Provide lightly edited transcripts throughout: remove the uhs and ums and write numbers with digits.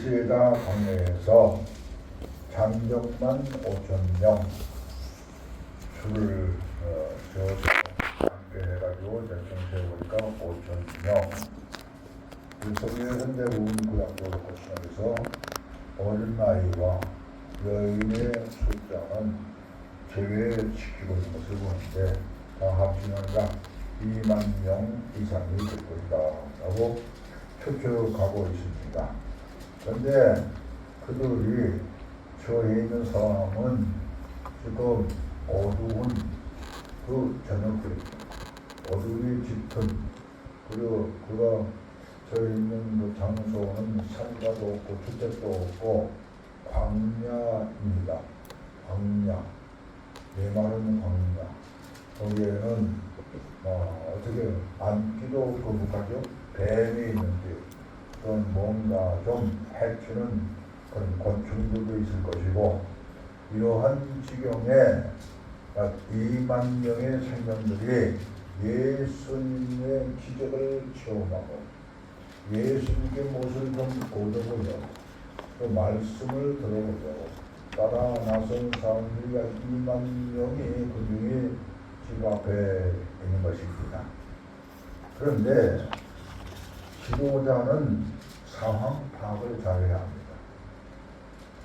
베세다 광야에서 장정만 5,000명 줄을 세워서 함께 해가지고 대충 세우니까 5,000명. 소비의 현대국민고등학교 고시원에서 어린아이와 여인의 숫자는 제외시키고 있는 것을 보는데 다 합치면 약 2만 명 이상이 될 것이다 라고 추측하고 있습니다. 그런데 그들이 처해 있는 상황은 지금 어두운 그 저녁들입니다. 어둠이 짙은 그리고 그가 처해 있는 그 장소는 산가도 없고 주택도 없고 광야입니다. 광야, 메마른 광야. 거기에는 어떻게 앉기도 거북하죠. 뱀이 있는데 또는 뭔가 좀 해치는 그런 곤충들도 있을 것이고, 이러한 지경에 약 2만 명의 생명들이 예수님의 기적을 체험하고 예수님의 모습을 좀 보려고 그 말씀을 들어보려고 따라 나선 사람들이 약 2만 명이 그중에 집 앞에 있는 것입니다. 그런데 지도자는 상황 파악을 잘해야 합니다.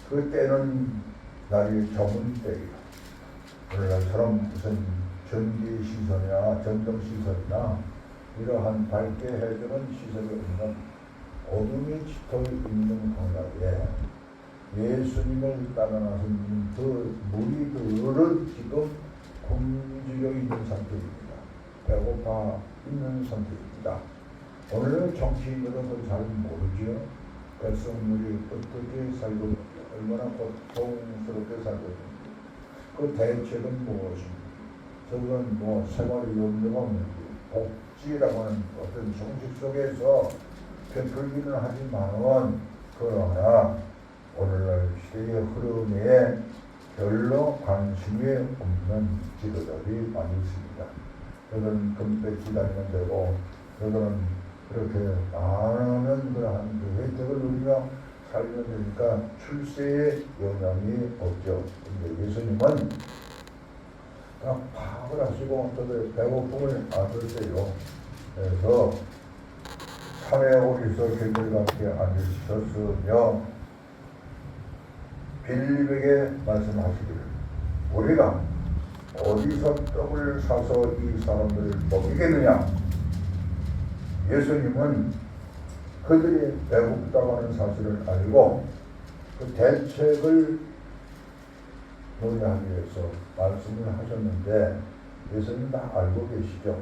그 때는 날이 저문 때이다. 오늘날처럼 무슨 전기 시설이나 전등 시설이나 이러한 밝게 해주는 시설이 없는 어둠이 짙어 있는 광야에 예수님을 따라 나선 그 무리들은 지금 굶주려 있는 상태입니다. 배고파 있는 상태입니다. 오늘은 정치인들은 그걸 잘 모르죠. 백성들이 어떻게 살고 있는지, 얼마나 고통스럽게 살고 있는지, 그 대책은 무엇인지, 저건 생활 용도가 없는지, 복지라고 하는 어떤 정식 속에서 베풀기는 하지만은 그러나 오늘날 시대의 흐름에 별로 관심이 없는 지도자들이 많이 있습니다. 저들은 금배지 다니면 되고, 저들은 그렇게 많은 그러한 그 혜택을 누리며 살면 되니까 출세에 영향이 없죠. 근데 예수님은 그냥 파악을 하시고 저들 배고픔을 안으세요. 그래서 산에 오셔서 길들과 함께 앉으셨으며 빌립에게 말씀하시기를, 우리가 어디서 떡을 사서 이 사람들을 먹이겠느냐? 예수님은 그들이 배고프다고 하는 사실을 알고 그 대책을 논의하기 위해서 말씀을 하셨는데 예수님 다 알고 계시죠.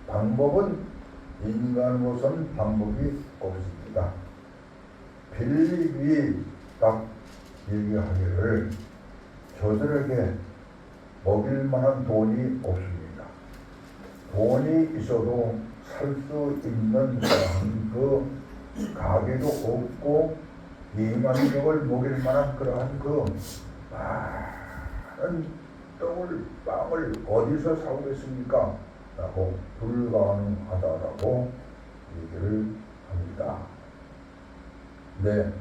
방법은 인간으로서는 방법이 없습니다. 빌립이 딱 얘기하기를 저들에게 먹일 만한 돈이 없습니다. 돈이 있어도 살 수 있는 그 가게도 없고 2만 명을 먹일 만한 그러한 그 많은 떡을 빵을 어디서 사오겠습니까? 라고 불가능하다라고 얘기를 합니다. 네,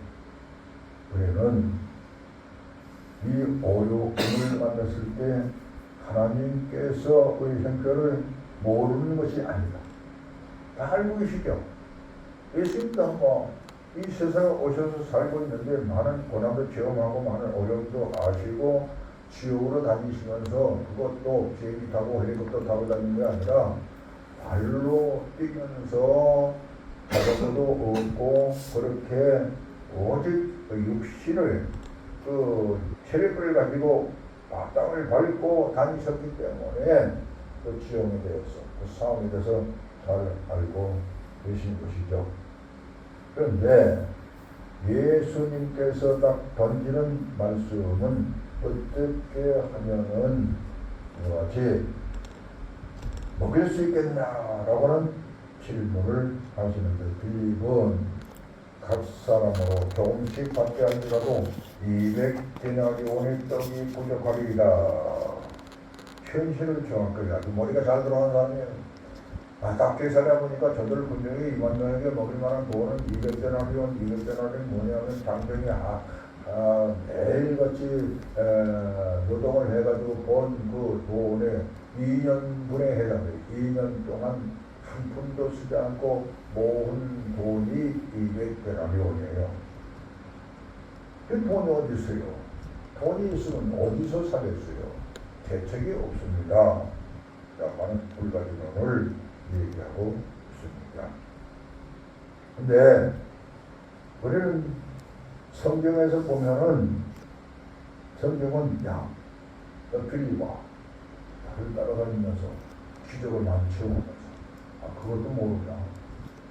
우리는 이 어려움을 만났을 때 하나님께서의 형편을 모르는 것이 아니다. 다 알고 계시죠? 예수님도 이 세상에 오셔서 살고 있는데 많은 고난도 체험하고 많은 어려움도 아시고 지옥으로 다니시면서 그것도 비행기 타고 헬리콥터 타고 다니는 게 아니라 발로 뛰면서 자전거도 없고 그렇게 오직 육신을 그 체력을 가지고 땅을 밟고 다니셨기 때문에 그 지옥에 대해서 그 싸움에 대해서 잘 알고 계신 것이죠. 그런데 예수님께서 딱 던지는 말씀은 어떻게 하면은 이같이 먹일 수 있겠냐라고 하는 질문을 하시는데 빌립은 각 사람으로 조금씩 받게 할지라도 200데나리온의 떡이 부족하리이다. 현실을 정확하게 아주 머리가 잘 들어가는 사람이에요. 답게 살아보니까 저들 분명히 2만 명에게 먹을 만한 돈은 200데나리온, 200데나리온 뭐냐면 장정이 매일같이 노동을 해가지고 번 그 돈의 2년분에 해당돼요. 2년 동안 한 푼도 쓰지 않고 모은 돈이 200데나리온이에요. 그 돈이 어디 있어요? 돈이 있으면 어디서 사겠어요? 대책이 없습니다. 라는 두 가지 논을 얘기하고 있습니다. 근데 우리는 성경에서 보면은 성경은 너 필리 와. 나를 따라다니면서 기적을 많이 체험하면서 그것도 모르냐.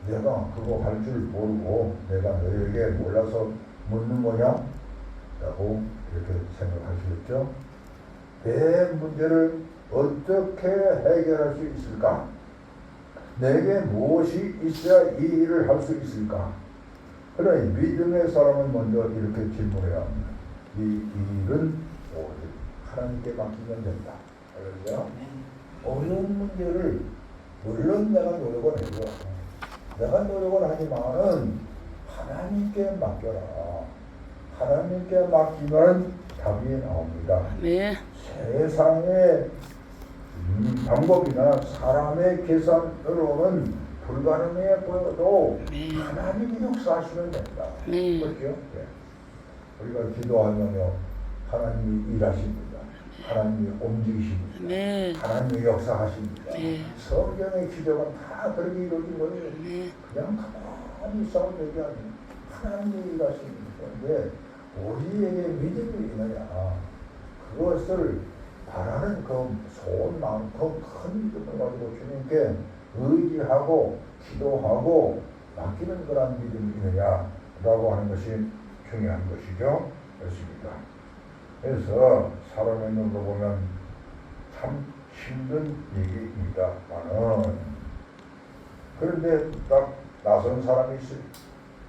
내가 그거 할 줄 모르고 내가 너에게 몰라서 묻는 거냐? 라고 이렇게 생각하시겠죠? 내 문제를 어떻게 해결할 수 있을까? 내게 무엇이 있어야 이 일을 할 수 있을까? 그러니 믿음의 사람은 먼저 이렇게 질문해야 합니다. 이 일은 오직 하나님께 맡기면 된다. 알겠죠? 어려운 문제를 물론 내가 노력을 해요. 내가 노력을 하지만은 하나님께 맡겨라. 하나님께 맡기면 답이 나옵니다. 네. 세상의 방법이나 사람의 계산으로는 불가능해 보여도 네. 하나님이 역사하시면 된다. 네. 그렇죠? 네. 우리가 기도하면요, 하나님이 일하십니다. 하나님이 움직이십니다. 네. 하나님이 역사하십니다. 네. 성경의 기적은 다 그렇게 이루어진 거예요. 네. 그냥 가만히 있어도 되게 아니에요. 하나님이 일하십니다. 그런데 우리에게 믿음이 있느냐, 그것을 바라는 그 소원만큼 큰 믿음을 가지고 주님께 의지하고 기도하고 맡기는 그런 믿음이 있느냐라고 하는 것이 중요한 것이죠. 그렇습니다. 그래서 사람의 눈으로 보면 참 힘든 얘기입니다만은, 그런데 딱 나선 사람이 있어요.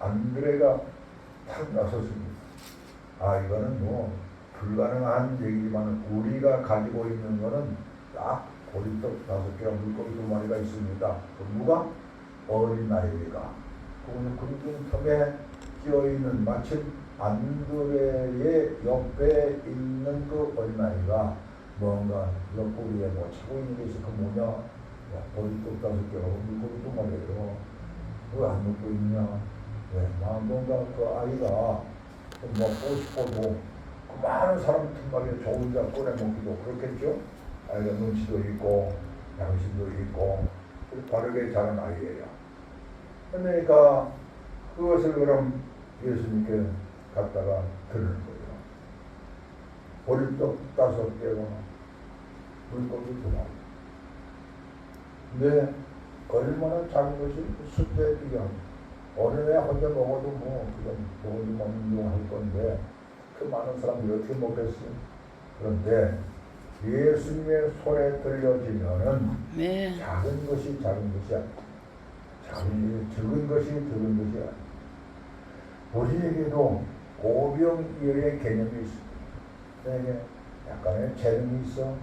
안드레가 탁 나섰습니다. 이거는 뭐 불가능한 얘기지만 우리가 가지고 있는 거는 딱 고리떡 5개와 물고기 2마리가 있습니다. 누가? 어린아이가. 그거는 굵은 텀에 끼어있는, 마침 안드레의 옆에 있는 그 어린아이가 뭔가 옆구리에 뭐 차고 있는 게 있어. 그 뭐냐? 고리떡 5개와 물고기 2마리예요. 왜 안 먹고 있냐? 뭔가 그 아이가 먹고 싶어도 그 많은 사람 틈막에 저 혼자 꺼내 먹기도 그렇겠죠? 아이가 눈치도 있고 양심도 있고 바르게 자란 아이예요. 그러니까 그것을 그럼 예수님께 갖다가 드리는 거예요. 보리떡 5개와 물고기 2마리. 근데 얼마나 작은 것이 숫자에 비교합니다. 어린애 혼자 먹어도 뭐 그건 먹어도 먹는 할 건데 그 많은 사람들이 어떻게 먹겠어요? 그런데 예수님의 손에 들려지면은 네. 작은 것이 아니다. 적은 것이 아니다. 우리에게도 오병이어의 개념이 있습니다. 내게 약간의 재능이 있어.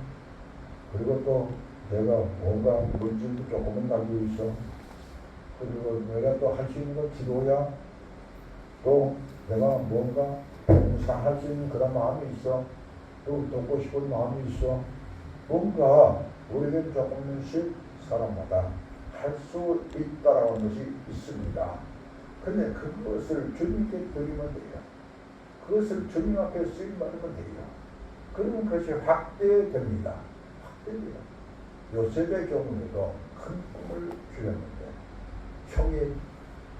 그리고 또 내가 뭔가 물질도 조금은 가지고 있어. 그리고 내가 또 할 수 있는 건 기도야. 또 내가 뭔가 봉사할 수 있는 그런 마음이 있어. 또 돕고 싶은 마음이 있어. 뭔가 우리에게 조금씩 사람마다 할 수 있다라는 것이 있습니다. 근데 그것을 주님께 드리면 돼요. 그것을 주님 앞에 쓰임받으면 돼요. 그러면 그것이 확대됩니다. 확대돼요. 요셉의 경우에도 큰 꿈을 주었는데 형이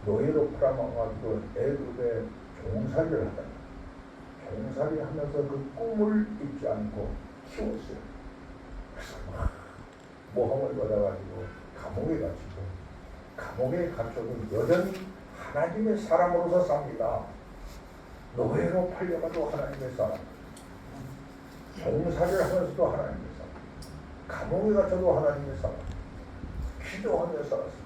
노예로 팔아먹어가지고 애굽에 종살이를 하다가 종살이 하면서 그 꿈을 잊지 않고 키웠어요. 그래서 막 모함을 받아가지고 감옥에 갇혀도 여전히 하나님의 사람으로서 삽니다. 노예로 팔려가지고 하나님의 사람, 종살이를 하면서도 하나님의 사람, 감옥에 갇혀도 하나님의 사람, 기도하며 살았습니다.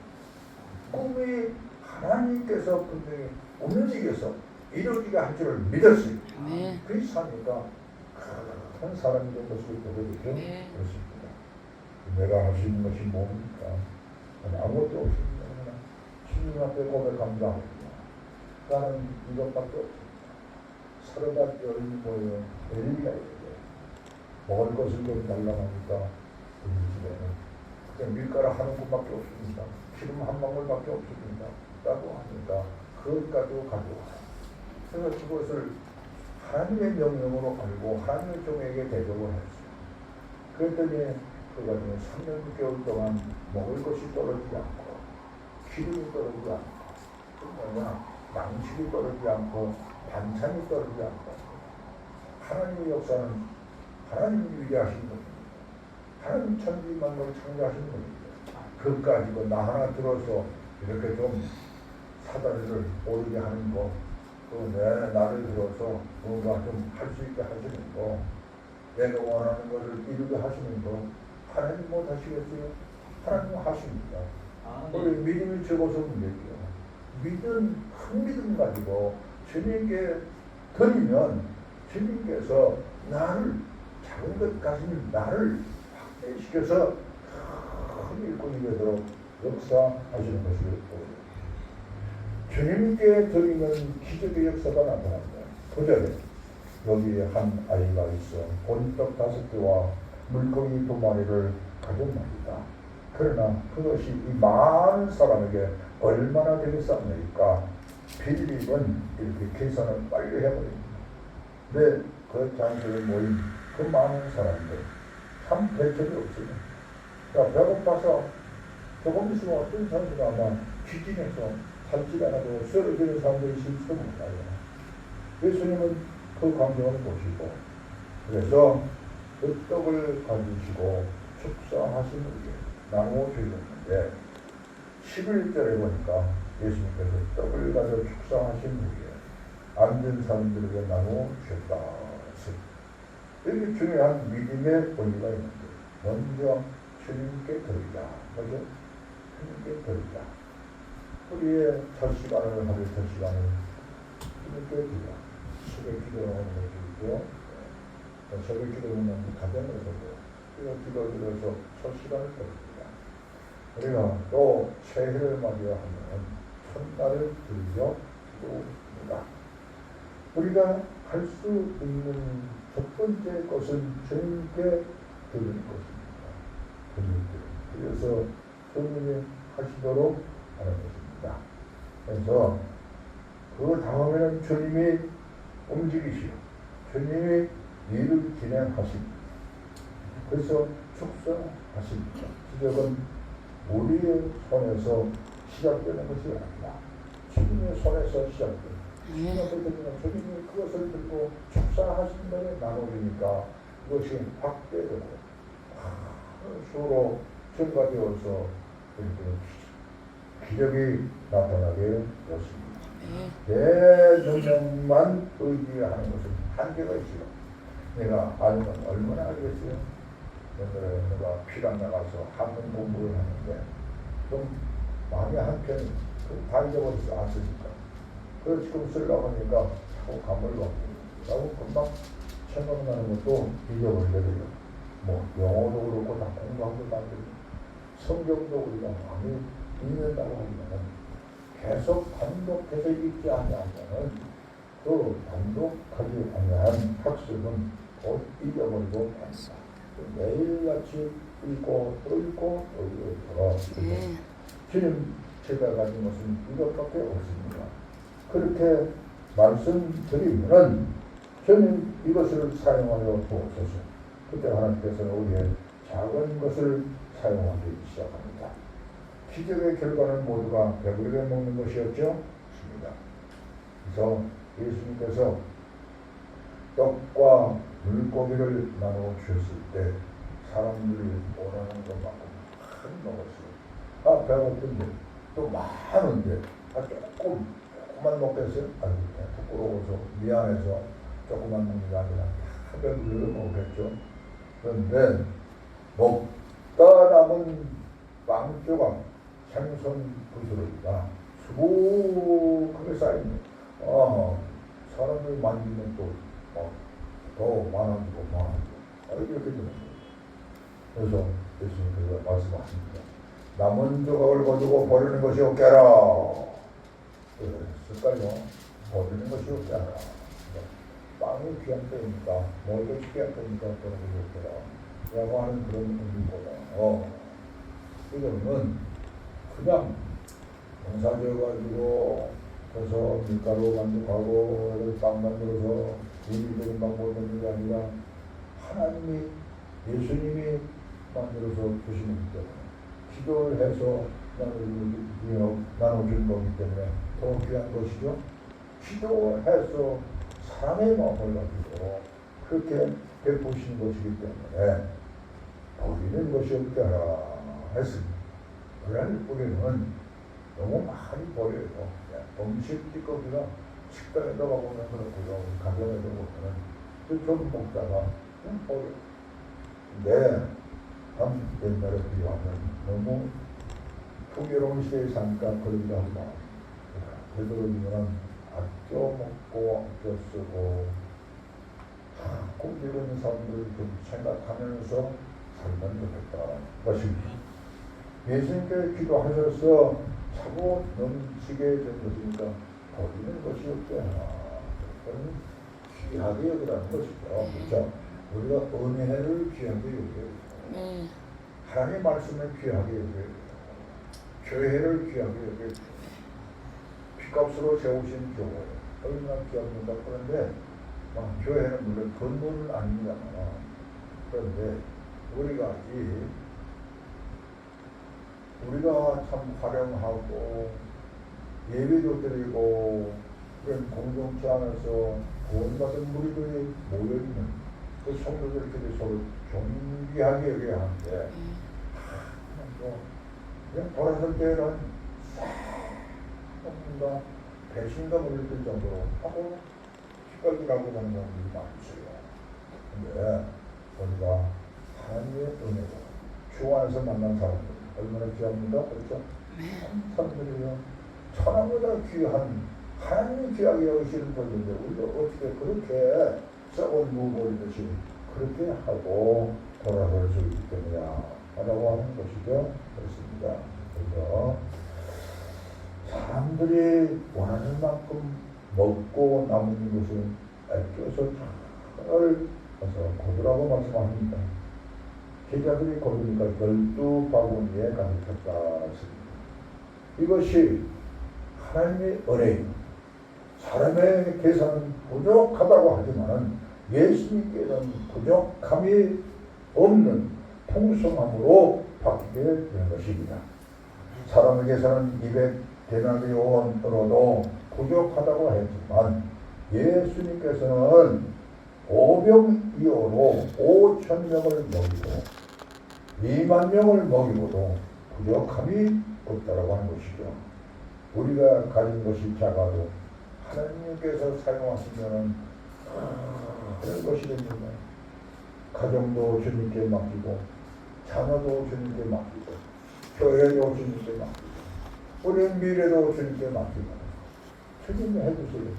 꿈이 하나님께서 분명히 움직여서 이루어지게 할 줄을 믿었어요. 네. 그렇게 사니까 큰 사람이 된 것을 보게 되죠. 네. 그렇습니다. 내가 할 수 있는 것이 뭡니까? 아무것도 없습니다. 주님 앞에 고백합니다. 나는 이것밖에 없습니다. 서로가 여인 모여 엘리야에게 먹을 것을 좀 달라고 하니까 우리 집에는 그냥 밀가루 한 움큼밖에 없습니다. 기름 한 방울밖에 없습니다. 라고 하니까 그것까지도 가져와요. 그래서 그것을 하나님의 명령으로 알고 하나님의 종에게 대접을 했어요. 그랬더니 그 가정에 3년 6개월 동안 먹을 것이 떨어지지 않고 기름이 떨어지지 않고 그 뭐냐 양식이 떨어지지 않고 반찬이 떨어지지 않고 하나님의 역사는 하나님이 위대하신 분입니다. 하나님 천지 만물을 창조하신 분입니다. 그 가지고 나 하나 들어서 이렇게 좀 사다리를 오르게 하는 거, 또 내 나를 들어서 뭔가 좀 할 수 있게 하시는 거, 내가 원하는 것을 이루게 하시는 거, 하나님 못 하시겠어요? 하나님 하십니다. 우리 믿음이 적어서 문제죠. 큰 믿음 가지고 주님께 드리면 주님께서 나를 작은 것 가진 나를 확대시켜서 큰 일꾼이 되도록 역사하시는 것을 보여요. 주님께 드리면 기적의 역사가 나타납니다. 9절에 여기에 한 아이가 있어 본떡 5개와 물고기 2마리를 가져옵니다. 그러나 그것이 이 많은 사람에게 얼마나 되겠습니까? 빌립은 이렇게 계산을 빨리 해버립니다. 근데 그 장소에 모인 그 많은 사람들 참 대책이 없습니다. 그러니까 배고파서 조금 있으면 어떤 사람들이 아마 귀진해서 살지 않아도 쓰러지는 사람들이 있을지도 몰라요. 예수님은 그 광경을 보시고 그래서 그 떡을 가지시고 축사하신 후에 나누어 주셨는데 11절에 보니까 예수님께서 떡을 가져 축사하신 후에 앉은 사람들에게 나누어 주셨다. 여기 중요한 믿음의 본의가 있는데 먼저 주님께 드리자. 먼저 주님께 드리자. 우리의 첫 시간을 하루 첫 시간을 주님께 드리자. 새벽 기도하는 것도 있고 새벽 기도는 가정에서도 우리가 기도 드려서 첫 시간을 드립니다. 우리가 또 새해를 맞이하면 첫날을 드리려 기도합니다. 우리가 할 수 있는 첫 번째 것은 주님께 드리는 것입니다. 주님께. 그래서 주님이 하시도록 하는 것입니다. 그래서 그 다음에는 주님이 움직이시오. 주님이 일을 진행하십니다. 그래서 축사하십니다. 기적은 우리의 손에서 시작되는 것이 아니라 주님의 손에서 시작됩니다. 주님이 그것을 듣고 축사하신 다음에 나누니까 그것이 확대되고 수로 증가되어서 기적이 나타나게 되었습니다. 내 능력만 의지하는 것은 한계가 있어요. 내가 알면 얼마나 알겠어요? 내가 피랑 나가서 한문 공부를 하는데 좀 많이 한 편이 다 잊어버렸어. 안 쓰니까. 그래서 지금 쓰려고 하니까 자꾸 감을 갖고 금방 생각나는 것도 잊어버리게 돼요. 뭐 영어도 그렇고 다 공부하고 만들고 성경도 우리가 많이 읽는다고 하면 계속 반복해서 읽지 않으면 그 반복하지 않은 학습은 곧 잊어버리고 합니다. 매일같이 읽고 또 읽고 또 읽고 주님 제가 가진 것은 이것밖에 없습니다. 그렇게 말씀드리면 주님 이것을 사용하여 주옵소서. 그때 하나님께서는 우리의 작은 것을 사용하기 시작합니다. 기적의 결과는 모두가 배부르게 먹는 것이었죠? 맞습니다. 그래서 예수님께서 떡과 물고기를 나누어 주셨을 때 사람들이 원하는 것만큼 큰 먹었어요. 배고픈데 또 많은데 조금만 먹겠어요? 아니 부끄러워서 미안해서 조금만 먹는 게 아니라 다 배부르게 먹겠죠. 그런데 먹다 남은 빵 조각 생선 부스러기가 수북하게 쌓이는 사람을 만지면 더 많아지고 이렇게 되는 거예요. 그래서 예수님께서 말씀하십니다. 남은 조각을 거두고 버리는 것이 없게라. 그랬을까요? 버리는 것이 없게라. 빵이 귀한 때니까, 뭐가 귀한 때니까 버리는 것이 없게라. 라고 하는 그런 의미보다, 이거는 그냥 농사 지어가지고, 그래서 밀가루 만들고, 빵 만들어서 인위적인 방법을 먹는 게 아니라, 하나님이, 예수님이 만들어서 주시는 때문에, 기도를 해서 나눠주는 거기 때문에 더 귀한 것이죠. 기도해서 사람의 마음을 가지고 그렇게 베푸시는 것이기 때문에 버리는 것이 없게 하라 했습니다. 그럴 우리는 너무 많이 버려요. 음식 찌꺼기가 식당에다 가보면 그렇고요. 가정에도 보면 좀 먹다가 그냥 버려요. 근데 참 옛날에 비하면 너무 풍요로운 시대에 사니까 그러기도 하지만 되도록이면 아껴 먹고 아껴 쓰고 굶주려 있는 사람들을 좀 생각하면서 살면 좋겠다 것입니다. 예수님께 기도하셔서 차고 넘치게 된 것이니까 버리는 것이 없게 하나. 그건 귀하게 여기라는 것이죠. 그렇죠? 우리가 은혜를 귀하게 여겨요. 하나님의 말씀을 귀하게 여겨요. 교회를 귀하게 여겨요. 핏값으로 세우신 교회 얼마나 귀합니까? 그런데 교회는 물론 건물은 아닙니다만 그런데 우리가 참 활용하고 예배도 드리고 그런 공동체 안에서 구원받은 무리들이 모여있는 그 성도들끼리 서로 존귀하게 여겨야 하는데 그냥 돌아설 때는 뭔가 배신감을 느낄 정도로 하고 휘갈기라고 하는 사람들이 많으세요. 근데 우리가 하나님의 은혜로 주 안에서 만난 사람들 얼마나 귀합니까? 그렇죠? 사람들이요 천하보다 귀한 하나님이 귀하게 여기시는 분인데 우리가 어떻게 그렇게 썩은 무버리듯이 그렇게 하고 돌아설 수 있기 때문이야 라고 하는 것이죠. 그렇습니다. 그래서 사람들이 원하는 만큼 먹고 남은 것은 아껴서 잘 해서 거두라고 말씀합니다. 제자들이 거두니까 12바구니에 가득했다 했습니다. 이것이 하나님의 은혜입니다. 사람의 계산은 부족하다고 하지만 예수님께는 부족함이 없는 풍성함으로 바뀌게 되는 것입니다. 사람의 계산은 200데나리온으로도 부족하다고 했지만 예수님께서는 오병이어로 5,000명을 먹이고 20,000명을 먹이고도 부족함이 없다라고 하는 것이죠. 우리가 가진 것이 작아도 하나님께서 사용하시면 그런 것이 됩니다. 가정도 주님께 맡기고 자녀도 주님께 맡기고 교회도 주님께 맡기고 우리 미래도 주님께 맡기고 주님이 해주세요.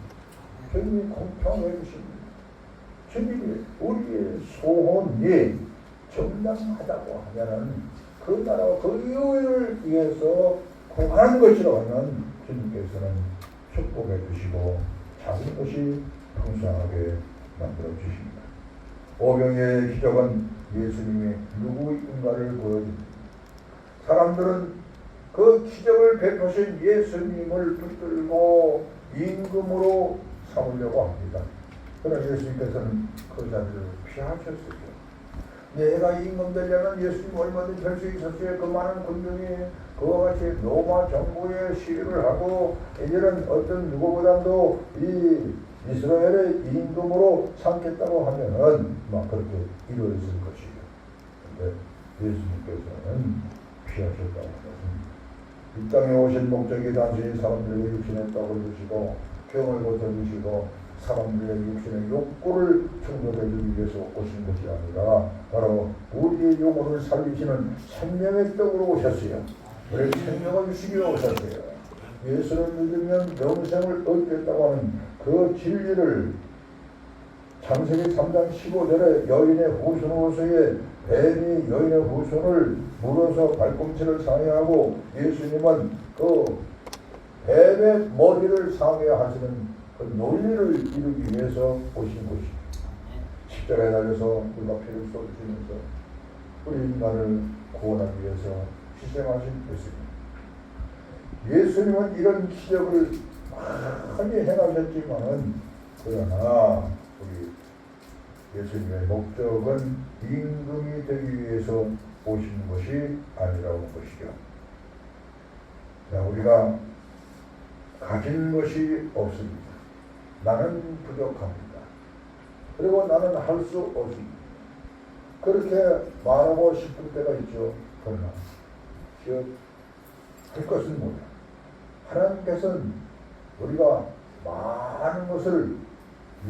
주님이 공평해 주십니다. 주님이 우리의 소원이 정당하다고 하면은 그 나라와 그 이유를 위해서 구하는 것이라고 하면 주님께서는 축복해 주시고 작은 것이 풍성하게 만들어 주십니다. 오병이의 기적은 예수님이 누구인가를 보여줍니다. 사람들은 그 기적을 베푸신 예수님을 붙들고 임금으로 삼으려고 합니다. 그러나 예수님께서는 그 자리를 피하셨어요. 내가 임금 되려면 예수님 얼마든지 할 수 있었어요. 그 많은 군중이 그와 같이 로마 정부에 시위를 하고 이제는 어떤 누구보다도 이 이스라엘의 임금으로 삼겠다고 하면은 막 그렇게 이루어질 것이에요. 근데 예수님께서는 피하셨다고 하셨습니다. 이 땅에 오신 목적이 단순히 사람들에게 육신의 떡을 주시고 병을 고쳐주시고 사람들의 육신의 욕구를 충족해 주기 위해서 오신 것이 아니라 바로 우리의 영혼을 살리시는 생명의 떡으로 오셨어요. 우리 생명을 주시기 위해 오셨어요. 예수를 믿으면 영생을 얻겠다고 하는 그 진리를 창세기 3장 15절에 여인의 후손으로서의 뱀이 여인의 후손을 물어서 발꿈치를 상해하고 예수님은 그 뱀의 머리를 상해하시는 그 논리를 이루기 위해서 오신 것이죠. 십자가에 달려서 물과 피를 쏟으시면서 우리 인간을 구원하기 위해서 희생하신 예수님. 예수님은 이런 기적을 많이 행하셨지만은 그러나 우리 예수님의 목적은 임금이 되기 위해서 오신 것이 아니라는 것이죠. 자, 우리가 가진 것이 없습니다. 나는 부족합니다. 그리고 나는 할 수 없습니다. 그렇게 말하고 싶을 때가 있죠. 그러나 할 것은 뭐냐? 하나님께서는 우리가 많은 것을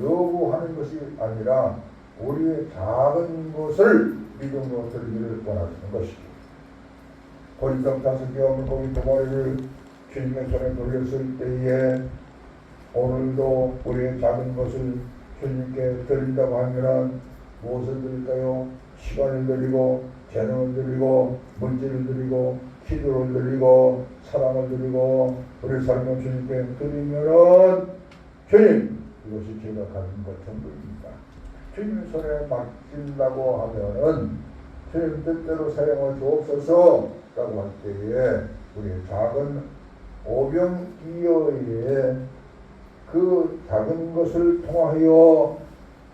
요구하는 것이 아니라 우리의 작은 것을 믿음으로 드리기를 원하시는 것이죠. 보리떡 5개와 물고기 2마리를 주님의 손에 돌렸을 때에 오늘도 우리의 작은 것을 주님께 드린다고 하면 무엇을 드릴까요? 시간을 드리고 재능을 드리고 물질을 드리고 기도를 드리고 사랑을 드리고 우리 삶을 주님께 드리면은 주님 이것이 제가 가진 것 전부입니다. 주님 손에 맡긴다고 하면은 주님 뜻대로 사용을 주옵소서 라고 할 때에 우리의 작은 오병이어의 그 작은 것을 통하여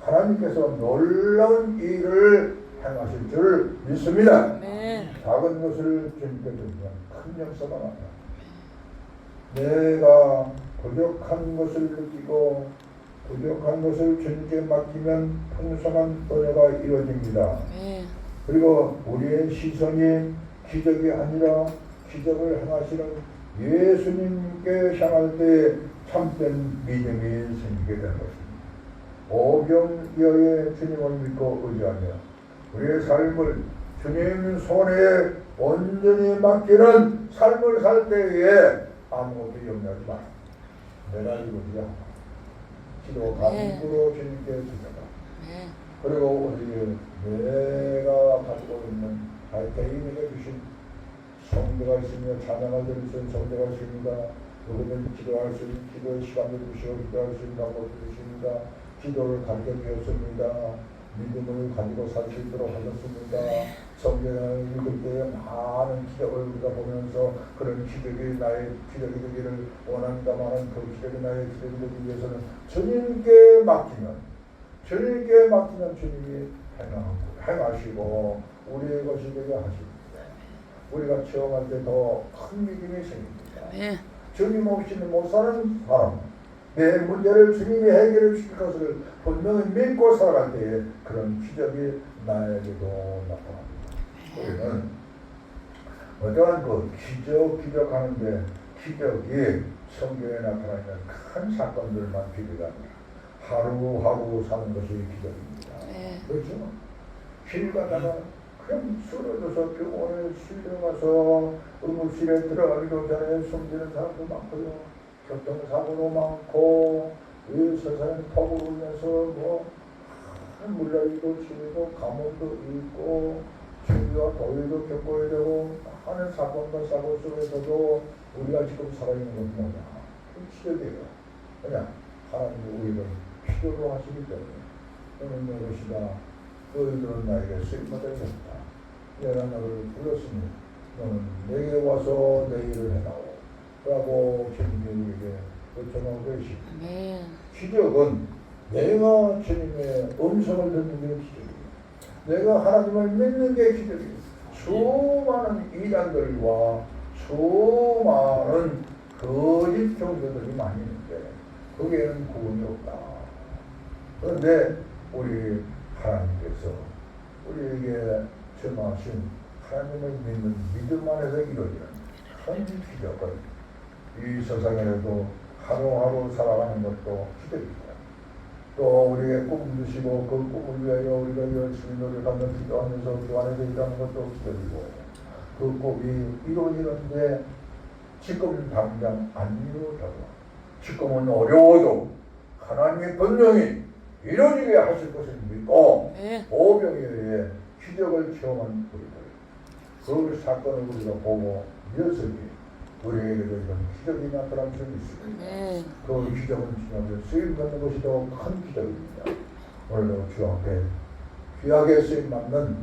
하나님께서 놀라운 일을 행하실 줄 믿습니다. 네. 작은 것을 주님께 드리면 큰 역사가 나요. 내가 부족한 것을 느끼고 부족한 것을 주님께 맡기면 풍성한 은혜가 이루어집니다. 네. 그리고 우리의 시선이 기적이 아니라 기적을 행하시는 예수님께 향할 때 참된 믿음이 생기게 되는 것입니다. 오병이어의 주님을 믿고 의지하며 우리의 삶을 주님 손에 온전히 맡기는 삶을 살 때에 아무것도 염려하지 마라. 내가 이루어지야 하라. 기도 간구로 주님께 드려라. 그리고 우리 내가 가지고 있는 개인에게 주신 성대가 있으며 찬양을 드릴 수 있는 성대가 있습니다. 우리는 기도할 수 있는 기도의 시간을 주시고 기도할 수 있는 방법을 주십니다. 기도를 가르쳐 주었습니다. 믿음을 가지고 살 수 있도록 하셨습니다. 성경을 읽을 때에 많은 기적을 우리가 보면서 그런 기적이 나의 기적이 되기를 원한다마는 그 기적이 나의 기적이 되기 위해서는 주님께 맡기면 주님이 행하시고 우리의 것이 되게 하십니다. 우리가 체험할 때 더 큰 믿음이 생깁니다. 네. 주님 없이는 못 사는 사람, 내 문제를 주님이 해결해 주실 것을 분명히 믿고 살아갈 때에 그런 기적이 나에게도 나타납니다. 우리는 어떠한 그 기적하는데 기적이 성경에 나타나는 큰 사건들만 비교가 아니라 하루하루 사는 것이 기적입니다. 네. 그렇죠? 길 가다가 그냥 쓰러져서 병원에 실려가서 응급실에 들어가기도 전에 숨지는 사람도 많고요. 교통사고도 많고 이 세상에 턱을 울면서 물난리도 치고 감옥도 있고 죄와 도의도 겪어야 되고 하는 사건과 사고 속에서도 우리가 지금 살아있는 건 뭐냐? 기적이에요. 그냥 하나님이 우리를 필요로 하시기 때문에 너는 내 것이다. 너희들은 나에게 쓰임받을 것이다. 내가 너를 불렀으니 너는 내게 와서 내 일을 해나오 라고 주님이 우리에게 요청하고 계십니다. 기적은 내가 주님의 음성을 듣는 게 기적이에요. 내가 하나님을 믿는 게 기적이에요. 수많은 이단들과 수많은 거짓 종교들이 많이 있는데 거기에는 구원이 없다. 그런데 우리 하나님께서 우리에게 정하신 하나님을 믿는 믿음 안에서 이루어지는 큰 기적은 이 세상에도 하루하루 살아가는 것도 기적입니다. 또 우리에게 꿈 주시고 그 꿈을 위하여 우리가 열심히 노력하며 기도하면서 그 안에서 일하는 것도 기적이고 그 꿈이 이루어지는데 지금 당장 안 이루어져도 지금은 어려워도 하나님이 분명히 이루어지게 하실 것을 믿고 네. 오병이어의 기적을 체험한 우리들, 그 사건을 우리가 보고 이어서기 우리에게도 이런 기적이 나타날 수 있습니다. 네. 그 기적은 주님의 쓰임받는 것이 더 큰 기적입니다. 오늘도 주 앞에 귀하게 쓰임받는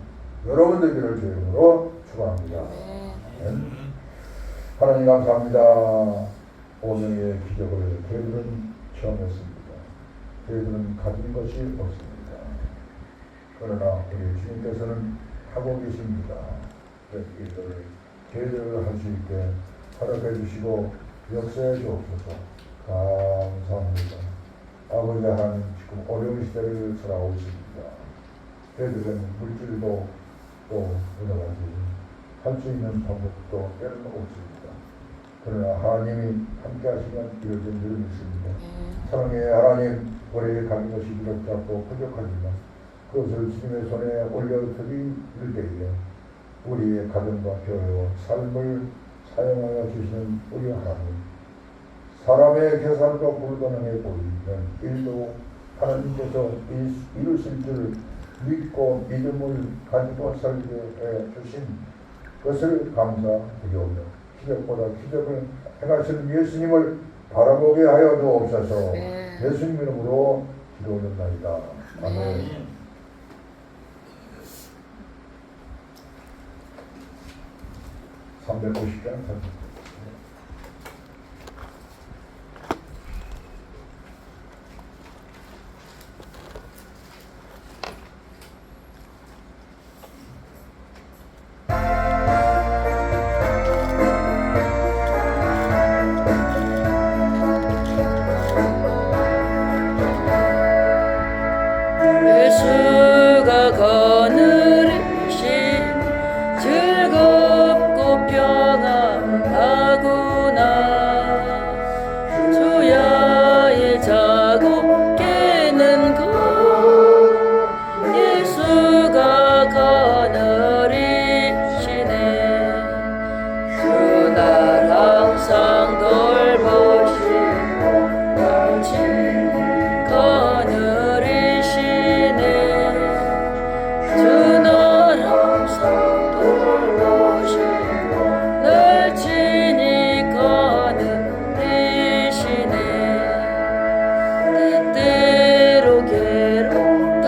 여러분들 되기를 주 이름으로 축원합니다. 네. 하나님 감사합니다. 오병의 기적을 저희들은 체험했습니다. 저희들은 가진 것이 없습니다. 그러나 우리 주님께서는 하고 계십니다. 이들을 저희들을 할 수 있게 허락해 주시고 역사해 주옵소서. 감사합니다. 아버지 하나님, 지금 어려운 시대를 살아오고 있습니다. 저희들은 물질도 또 여러 가지 할 수 있는 방법도 때로는 없습니다. 그러나 하나님이 함께 하시면 이루어진 일은 있습니다. 사랑의 하나님, 우리에게 가진 것이 비록 작고 부족하지만 그것을 주님의 손에 올려드릴 때에 우리의 가정과 교회와 삶을 사용하여 주시는 우리 하나님, 사람의 계산과 불가능해 보이는 일도 하나님께서 이루실 줄 믿고 믿음을 가지고 살게 해 주신 것을 감사드리오며 기적보다 기적을 행하시는 예수님을 바라보게 하여 주옵소서. 예수님 이름으로 기도드립니다. 아멘. 350장 예수가 거느리신 즐겁고 평안하구나. 주야의 자고 깨는 것 예수가 거느리시네. 주 날 항상 돌보시고 날 친히 거느리시네. 주 날 항상 돌보시고 날 친히 거느리시네. 때때로 괴롭당하며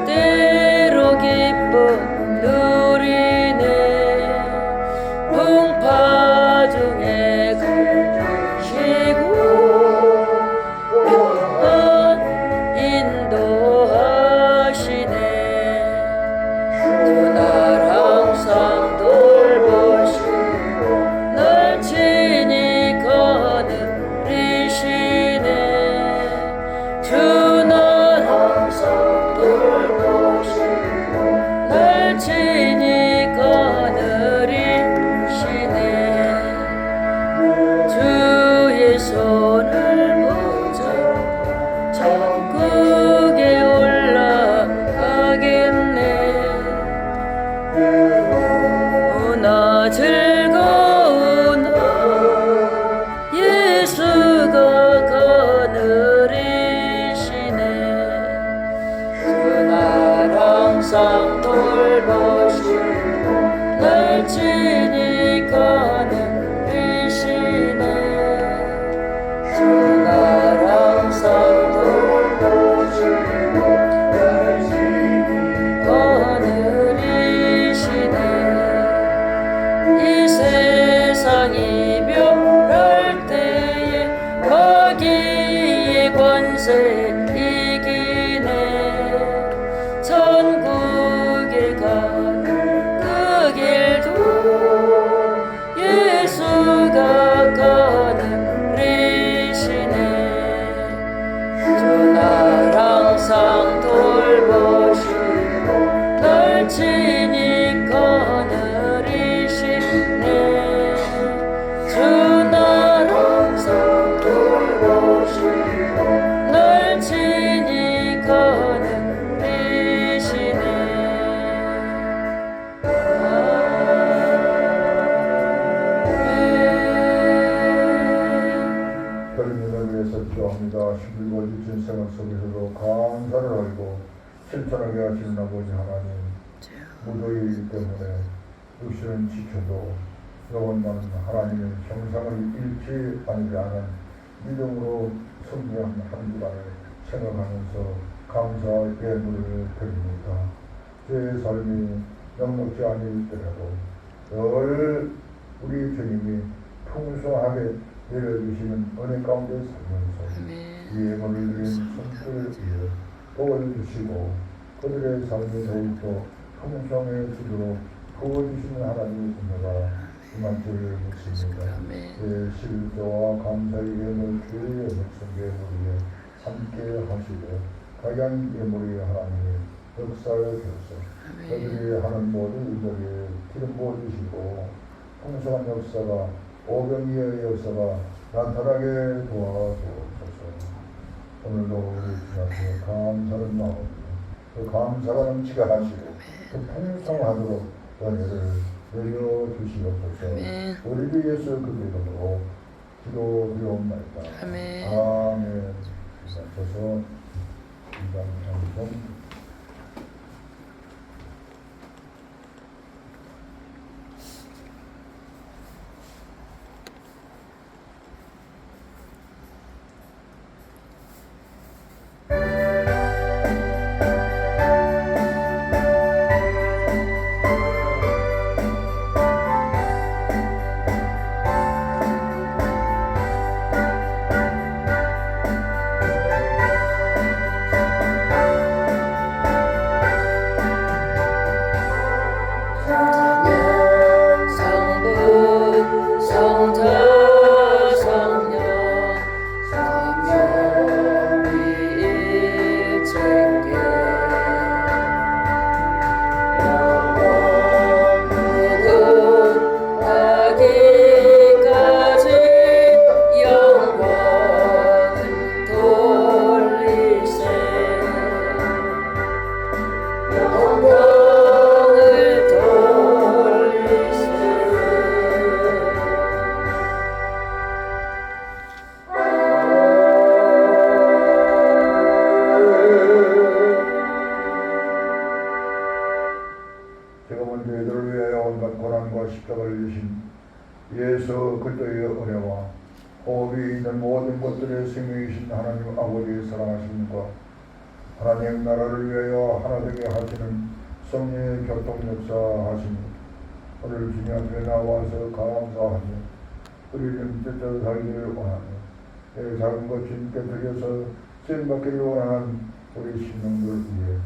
때때로 기쁨 누리네. 풍파 중에 가시고 평안 인도하시네. 주 날 항상 돌보시고 날 친히 거느리시네. 주 날 항상 돌보시고 날 친히 거느리시네. 주의 손을 붙잡고 천국에 올라가겠네. 무나 즐거우나 예수가 거느리시네. 주 날 항상 돌보시고 날 친히 거느리시네. 주 날 항상 돌보시고 날 친히 거느리시네. 이 세상 이별할 때에 마귀의 권세 이기네. 천국에 가는 그 길도 예수가 거느리시네. 주 날 항상 돌보시고 날 친히 거느리시네. 주 날 항상 돌보시고 날 친히 힘들고 지친 생활 속에서도 감사를 알고 실천하게 하시는 아버지 하나님, 무더위이기 때문에 육신은 지쳐도 영원한 하나님의 형상을 잃지 아니하는 믿음으로 성공한 한 주간을 생각하면서 감사의 예물을 드립니다. 제 삶이 넉넉지 않을지라도 늘 우리 주님이 풍성하게 내려주시는 은혜 가운데 살면서 이 예물을 드린 손길을 위해 복을 주시고 그들의 삶이 더욱더 풍성해지도록 부어주시는 하나님의 은혜가 임할 줄 믿습니다. 제 실제와 감사의 예물 주의 백성의 예물에 함께 하시고 각양 예물의 하나님의 역사에 주셔서 그들이 하는 모든 일들에 기름 부어주시고 풍성한 역사가 오병이의 역사가 나타나게 도와주옵소서. 오늘도 우리 주 앞에 감사를 마음으로 그 감사가 넘치게 하시고 그 풍성하도록 은혜를 내려주시옵소서. 우리 주 예수 그리스도 이름으로 기도드리옵나이다. 아멘. 주셔서 이방 장성 십자가를 지신 예수 그리스도의 은혜와 호흡이 있는 모든 것들의 생명이신 하나님 아버지의 사랑하심과 하나님 나라를 위하여 하나 되게 하시는 성령의 교통 역사하시니 오늘 주님 앞에 나와서 감사하며 우리는 뜻대로 살기를 원하며 내 작은 것 주님께 드려서 쓰임받기를 원하는 우리 신령들 위해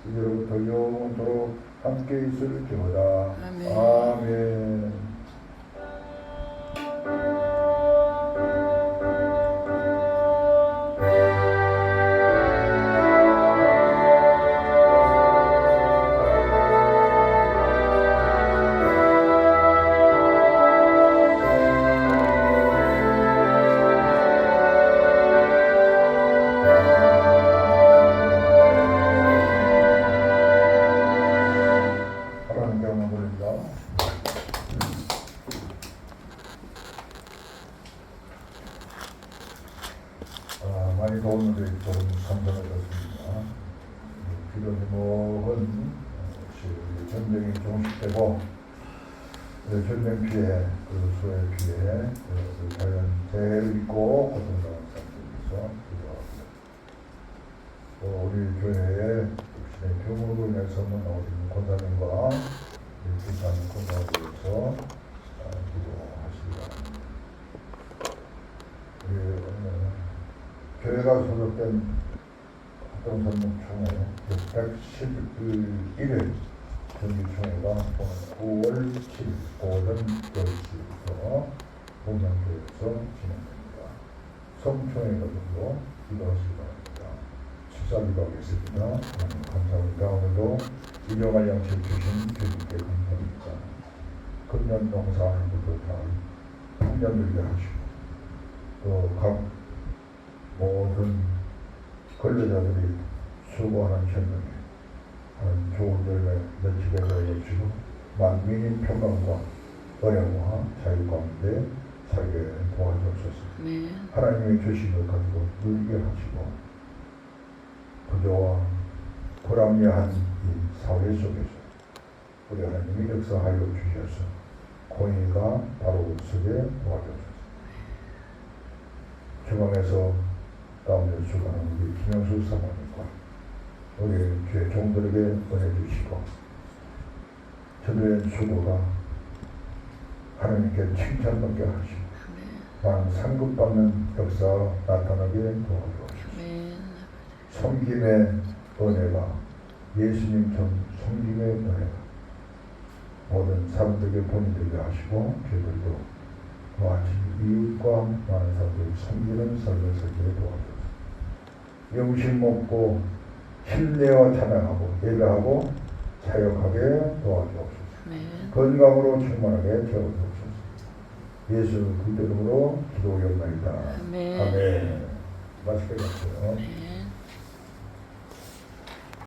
이제로부터 영원토록 함께 있을지어다. 아멘. 많이 더웠는데 조금 선선해졌습니다. 비료 제목은 전쟁이 종식되고 전쟁 피해, 수해 피해, 자연재해를 입고 고통당한 사람들에서 기도합니다. 우리 교회에 육신의 병으로 인해서 나오시는 권사님과 불쌍한 권사님께서 기도하시기 바랍니다. 교회가 소속된 합동선목총회 111회 정기총회가 오늘 9월 7일 오전 10시부터 본당교회에서 진행됩니다. 성총회가정도 기도하시기 바랍니다. 식사 기도하겠습니다. 감사합니다. 오늘도 일용할 양식 주신 주님께 감사합니다. 금년 농사하는 것도 다 풍년들게 하시고 또 각 모든 권리자들이 수고하는 현명에 좋은 결과 맺히게 하여 주시고 만민의 평강과 번영과 자유 가운데 살게 도와주옵소서. 아멘. 하나님의 주심을 가지고 누리게 하시고 부조와 불합리한 이 사회 속에서 우리 하나님이 역사하여 주셔서 공의가 바로 서게 도와주옵소서. 중앙에서 가운데 수고하는 우리 김영수 사모님과 우리 주의 종들에게 은혜 주시고 저들의 수고가 하나님께 칭찬받게 하시고 만 상급받는 역사 나타나게 도와주옵소서. 아멘. 섬김의 은혜가 예수님처럼 섬김의 은혜가 모든 사람들에게 본이 되게 하시고 저희들도 그같이 이웃과 많은 사람들이 섬기는 삶을 살기를 도와주옵소서. 영신 먹고 힘내어 찬양하고 예배하고 사역하게 도와주옵소서. 아멘. 건강으로 충만하게 채워주옵소서. 예수 그리스도 이름으로 기도하옵나이다. 아멘. 아멘. 맛있게 먹세요. 아멘.